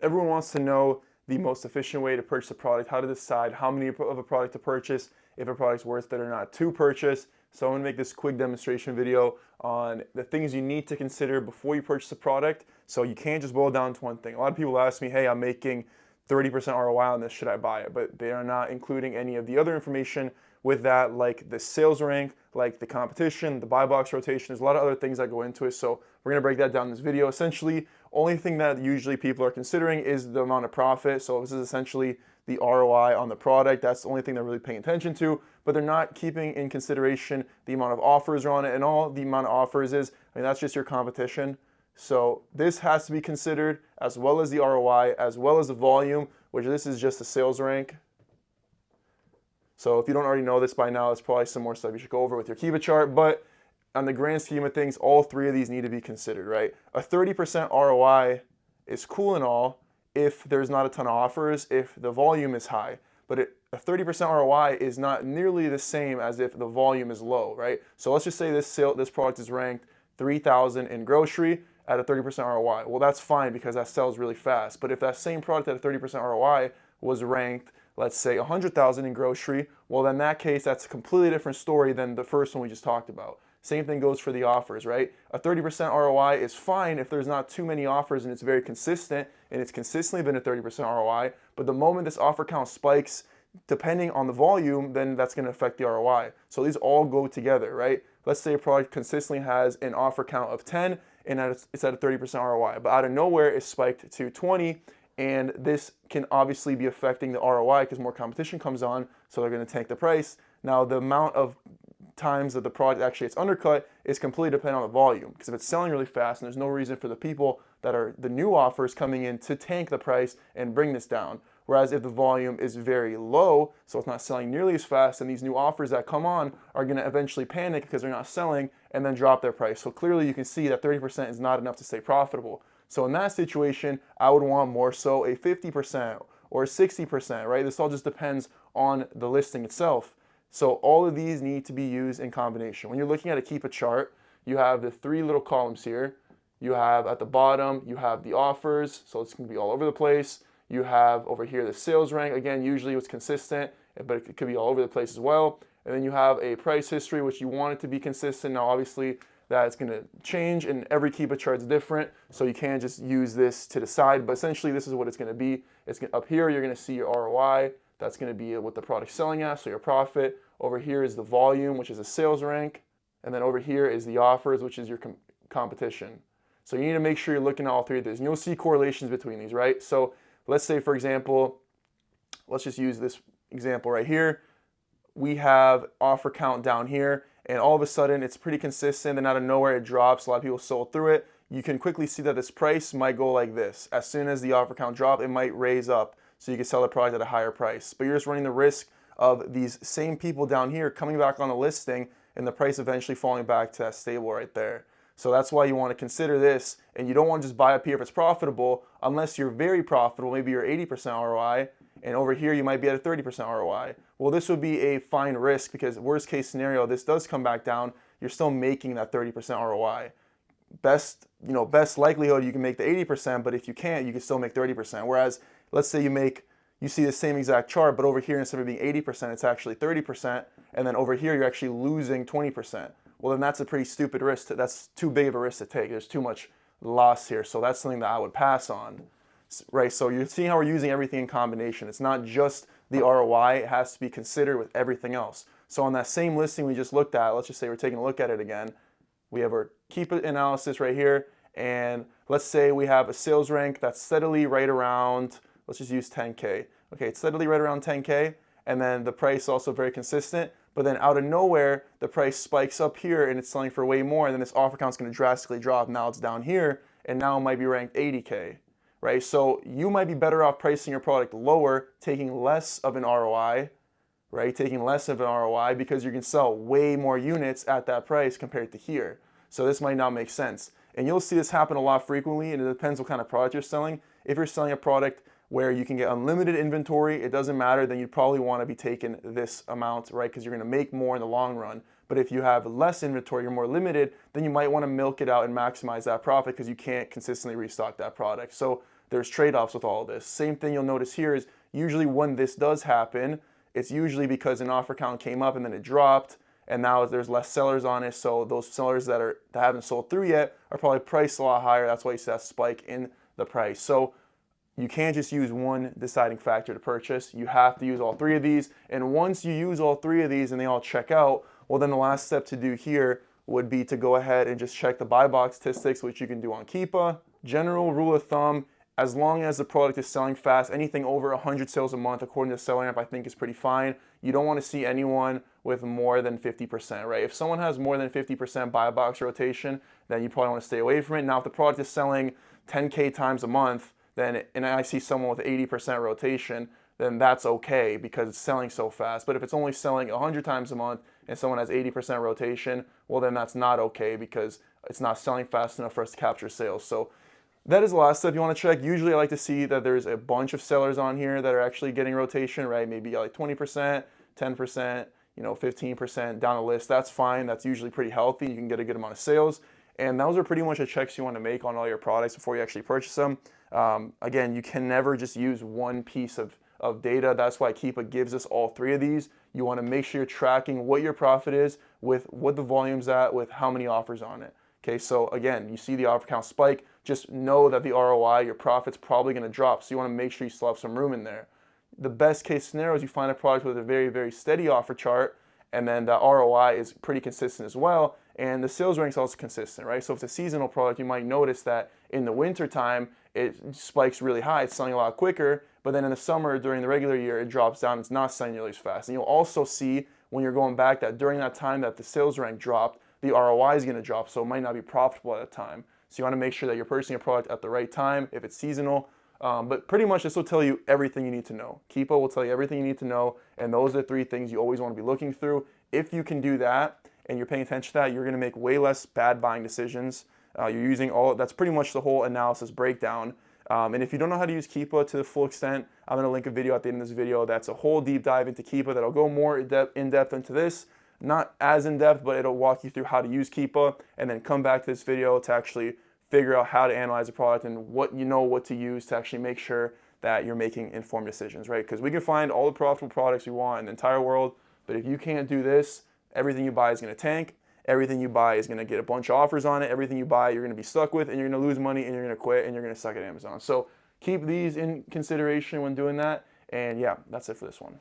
Everyone wants to know the most efficient way to purchase a product, how to decide how many of a product to purchase, if a product's worth it or not to purchase. So I'm gonna make this quick demonstration video on the things you need to consider before you purchase a product. So you can't just boil down to one thing. A lot of people ask me, hey, I'm making 30% ROI on this, should I buy it? But they are not including any of the other information with that, like the sales rank, like the competition, the buy box rotation. There's a lot of other things that go into it. So we're gonna break that down in this video. Essentially, only thing that usually people are considering is the amount of profit. So this is essentially the ROI on the product. That's the only thing they're really paying attention to, but they're not keeping in consideration the amount of offers are on it, and all the amount of offers is, that's just your competition. So this has to be considered, as well as the ROI, as well as the volume, which this is just the sales rank. So if you don't already know this by now, it's probably some more stuff you should go over with your Keepa chart, but on the grand scheme of things, all three of these need to be considered, right? A 30% ROI is cool and all if there's not a ton of offers, if the volume is high, but a 30% ROI is not nearly the same as if the volume is low, right? So let's just say this product is ranked 3,000 in grocery at a 30% ROI. Well, that's fine because that sells really fast. But if that same product at a 30% ROI was ranked, let's say 100,000 in grocery, well, then in that case, that's a completely different story than the first one we just talked about. Same thing goes for the offers, right? A 30% ROI is fine if there's not too many offers and it's very consistent, and it's consistently been a 30% ROI. But the moment this offer count spikes, depending on the volume, then that's going to affect the ROI. So these all go together, right? Let's say a product consistently has an offer count of 10 and it's at a 30% ROI, but out of nowhere it spiked to 20, and this can obviously be affecting the ROI because more competition comes on, so they're going to tank the price. Now the amount of times that the product actually gets undercut is completely dependent on the volume, because if it's selling really fast and there's no reason for the people that are the new offers coming in to tank the price and bring this down. Whereas if the volume is very low, so it's not selling nearly as fast, and these new offers that come on are going to eventually panic because they're not selling and then drop their price. So clearly you can see that 30% is not enough to stay profitable. So in that situation, I would want more so a 50% or a 60%, right? This all just depends on the listing itself. So all of these need to be used in combination. When you're looking at a Keepa chart, you have the three little columns here. You have at the bottom, you have the offers, so it's going to be all over the place. You have over here the sales rank, again, usually it's consistent, but it could be all over the place as well. And then you have a price history, which you want it to be consistent. Now, obviously, that's going to change, and every Keepa chart is different, so you can't just use this to decide, but essentially this is what it's going to be. Up here, you're going to see your ROI. That's going to be what the product's selling at, so your profit. Over here is the volume, which is a sales rank. And then over here is the offers, which is your competition. So you need to make sure you're looking at all three of these. And you'll see correlations between these, right? So let's say, for example, let's just use this example right here. We have offer count down here, and all of a sudden it's pretty consistent, and out of nowhere it drops. A lot of people sold through it. You can quickly see that this price might go like this. As soon as the offer count drops, it might raise up, so you can sell the product at a higher price. But you're just running the risk of these same people down here coming back on a listing and the price eventually falling back to that stable right there. So that's why you want to consider this, and you don't want to just buy up here if it's profitable unless you're very profitable. Maybe you're 80% ROI, and over here you might be at a 30% ROI. Well, this would be a fine risk because worst case scenario, this does come back down, you're still making that 30% ROI. Best likelihood you can make the 80%, but if you can't, you can still make 30%. Whereas let's say you see the same exact chart, but over here instead of being 80%, it's actually 30%, and then over here you're actually losing 20%. Well, then that's a pretty stupid risk. That's too big of a risk to take. There's too much loss here, so that's something that I would pass on, right? So you're seeing how we're using everything in combination. It's not just the ROI, it has to be considered with everything else. So on that same listing we just looked at, let's just say we're taking a look at it again. We have our Keepa analysis right here, and let's say we have a sales rank that's steadily right around, let's just use 10K. Okay, it's steadily right around 10K, and then the price also very consistent, but then out of nowhere, the price spikes up here and it's selling for way more, and then this offer count's gonna drastically drop. Now it's down here, and now it might be ranked 80K, right? So you might be better off pricing your product lower, taking less of an ROI, right? Taking less of an ROI because you can sell way more units at that price compared to here. So this might not make sense. And you'll see this happen a lot frequently, and it depends what kind of product you're selling. If you're selling a product where you can get unlimited inventory, it doesn't matter, then you'd probably want to be taking this amount, right? Because you're going to make more in the long run. But if you have less inventory, you're more limited, then you might want to milk it out and maximize that profit because you can't consistently restock that product. So there's trade-offs with all of this. Same thing you'll notice here is usually when this does happen, it's usually because an offer count came up and then it dropped, and now there's less sellers on it. So those sellers that haven't sold through yet are probably priced a lot higher. That's why you see that spike in the price. So you can't just use one deciding factor to purchase. You have to use all three of these. And once you use all three of these and they all check out, well, then the last step to do here would be to go ahead and just check the buy box statistics, which you can do on Keepa. General rule of thumb, as long as the product is selling fast, anything over 100 sales a month, according to SellerAmp, I think is pretty fine. You don't want to see anyone with more than 50%, right? If someone has more than 50% buy box rotation, then you probably want to stay away from it. Now, if the product is selling 10K times a month, and I see someone with 80% rotation, then that's okay because it's selling so fast. But if it's only selling 100 times a month and someone has 80% rotation, well, then that's not okay because it's not selling fast enough for us to capture sales. So that is the last step you want to check. Usually I like to see that there's a bunch of sellers on here that are actually getting rotation, right? Maybe like 20%, 10%, 15% down the list. That's fine. That's usually pretty healthy. You can get a good amount of sales. And those are pretty much the checks you want to make on all your products before you actually purchase them. Again, you can never just use one piece of data. That's why Keepa gives us all three of these. You want to make sure you're tracking what your profit is with what the volume's at, with how many offers on it. Okay, so again, you see the offer count spike, just know that the ROI, your profit's probably going to drop. So you want to make sure you still have some room in there. The best case scenario is you find a product with a very, very steady offer chart, and then the ROI is pretty consistent as well, and the sales rank is also consistent, right? So if it's a seasonal product, you might notice that in the winter time, it spikes really high, it's selling a lot quicker, but then in the summer, during the regular year, it drops down, it's not selling nearly as fast. And you'll also see when you're going back that during that time that the sales rank dropped, the ROI is going to drop, so it might not be profitable at that time. So you want to make sure that you're purchasing a product at the right time if it's seasonal. But pretty much this will tell you everything you need to know. Keepa will tell you everything you need to know, and those are the three things you always want to be looking through. If you can do that and you're paying attention to that, you're going to make way less bad buying decisions. You're using that's pretty much the whole analysis breakdown. And if you don't know how to use Keepa to the full extent, I'm going to link a video at the end of this video that's a whole deep dive into Keepa that'll go more in depth into this. Not as in depth, but it'll walk you through how to use Keepa and then come back to this video to actually figure out how to analyze a product and what to use to actually make sure that you're making informed decisions, right? Because we can find all the profitable products we want in the entire world, but if you can't do this, everything you buy is going to tank. Everything you buy is going to get a bunch of offers on it. Everything you buy, you're going to be stuck with, and you're going to lose money, and you're going to quit, and you're going to suck at Amazon. So keep these in consideration when doing that. And yeah, that's it for this one.